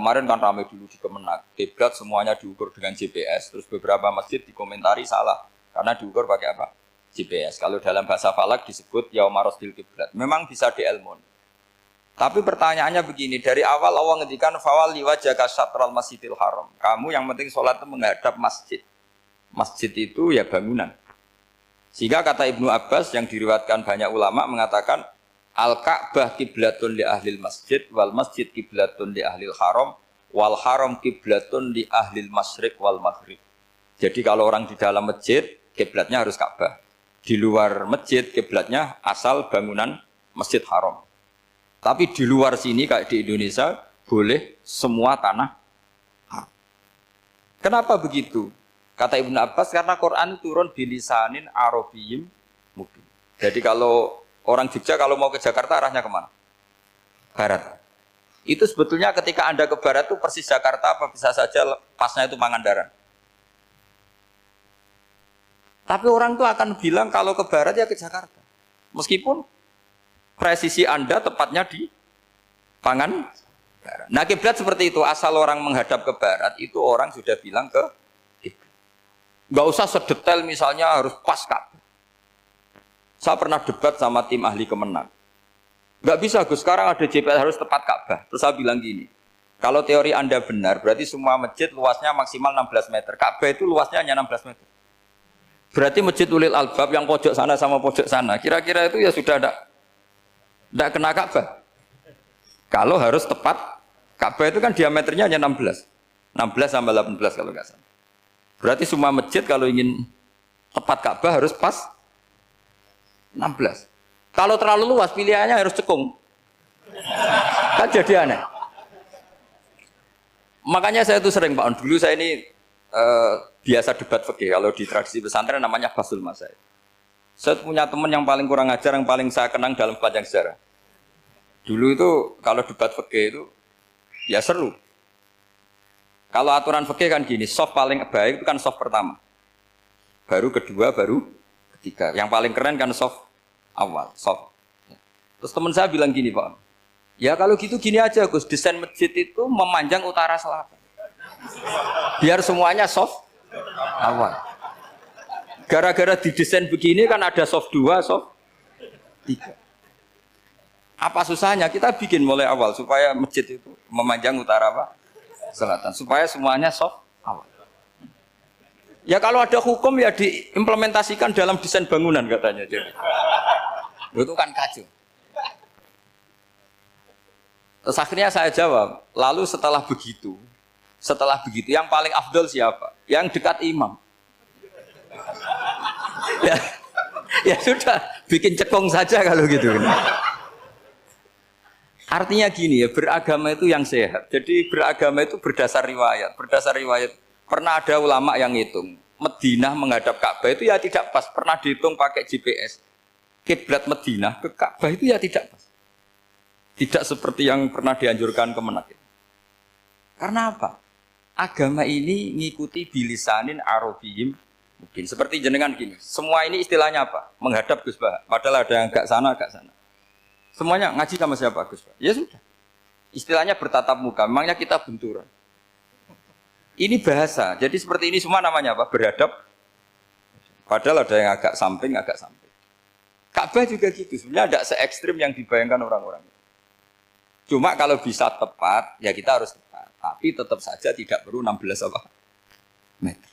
kemarin kan ramai dulu di Kemenak, kiblat semuanya diukur dengan GPS, terus beberapa masjid dikomentari salah karena diukur pakai apa? GPS. Kalau dalam bahasa falak disebut yaumarosdil kiblat. Memang bisa diilmun. Tapi pertanyaannya begini, dari awal Allah ngendikan fawali wajhaka syatral masjidil haram. Kamu yang penting sholat itu menghadap masjid. Masjid itu ya bangunan. Sehingga kata Ibnu Abbas yang diriwayatkan banyak ulama mengatakan Al-Ka'bah kiblatun li ahlil masjid wal masjid kiblatun li ahlil haram wal haram kiblatun li ahlil masyriq wal maghrib. Jadi kalau orang di dalam masjid kiblatnya harus Ka'bah. Di luar masjid kiblatnya asal bangunan Masjid Haram. Tapi di luar sini kayak di Indonesia boleh semua tanah haram. Kenapa begitu? Kata Ibnu Abbas karena Quran turun bilisanin Arabiyyim mubin. Jadi kalau orang Jogja kalau mau ke Jakarta arahnya kemana? Barat. Itu sebetulnya ketika Anda ke barat itu persis Jakarta apa bisa saja pasnya itu Pangandaran. Tapi orang itu akan bilang kalau ke barat ya ke Jakarta. Meskipun presisi Anda tepatnya di Pangandaran. Nah kiblat seperti itu, asal orang menghadap ke barat itu orang sudah bilang ke kiblat. Nggak usah sedetail misalnya harus pas Ka'bah. Saya pernah debat sama tim ahli Kemenak. Nggak bisa Gus, sekarang ada GPS harus tepat Ka'bah. Terus saya bilang gini, kalau teori Anda benar, berarti semua masjid luasnya maksimal 16 meter. Ka'bah itu luasnya hanya 16 meter. Berarti masjid Ulil Albab yang pojok sana sama pojok sana, kira-kira itu ya sudah tidak kena Ka'bah. Kalau harus tepat, Ka'bah itu kan diameternya hanya 16. 16 sampai 18 kalau nggak salah. Berarti semua masjid kalau ingin tepat Ka'bah harus pas 16. Kalau terlalu luas pilihannya harus cekung. Kan jadi aneh. Makanya saya itu sering Pak, dulu saya ini biasa debat fikih. Kalau di tradisi pesantren namanya Basul Masail. Saya punya teman yang paling kurang ajar, yang paling saya kenang dalam sepanjang sejarah. Dulu itu kalau debat fikih itu ya seru. Kalau aturan fikih kan gini, soft paling baik itu kan soft pertama. Baru kedua, baru ketiga. Yang paling keren kan soft awal, soft. Terus teman saya bilang gini Pak, ya kalau gitu gini aja Gus, desain masjid itu memanjang utara selatan. Biar semuanya soft awal. Gara-gara didesain begini kan ada soft 2, soft 3. Apa susahnya? Kita bikin mulai awal supaya masjid itu memanjang utara apa? Selatan. Supaya semuanya soft awal. Ya kalau ada hukum ya diimplementasikan dalam desain bangunan katanya. Itu kan kacau. Terus akhirnya saya jawab, lalu setelah begitu yang paling afdol siapa? Yang dekat imam. Ya sudah, bikin cekung saja kalau gitu. Artinya gini ya, beragama itu yang sehat. Jadi beragama itu berdasar riwayat. Berdasar riwayat, pernah ada ulama yang ngitung. Madinah menghadap Ka'bah itu ya tidak pas. Pernah dihitung pakai GPS. Kiblat Madinah ke Ka'bah itu ya tidak pas. Tidak seperti yang pernah dianjurkan Kemenak. Karena apa? Agama ini ngikuti bilisanin Arabiyyim mungkin. Seperti jenengan gini. Semua ini istilahnya apa? Menghadap Gus Bah. Padahal ada yang agak sana, agak sana. Semuanya ngaji sama siapa Gus Bah? Ya sudah. Istilahnya bertatap muka. Memangnya kita benturan. Ini bahasa. Jadi seperti ini semua namanya apa? Beradab. Padahal ada yang agak samping, agak samping. Ka'bah juga gitu. Sebenarnya tidak se-ekstrim yang dibayangkan orang-orang. Cuma kalau bisa tepat, ya kita harus tepat. Tapi tetap saja tidak perlu 16 meter.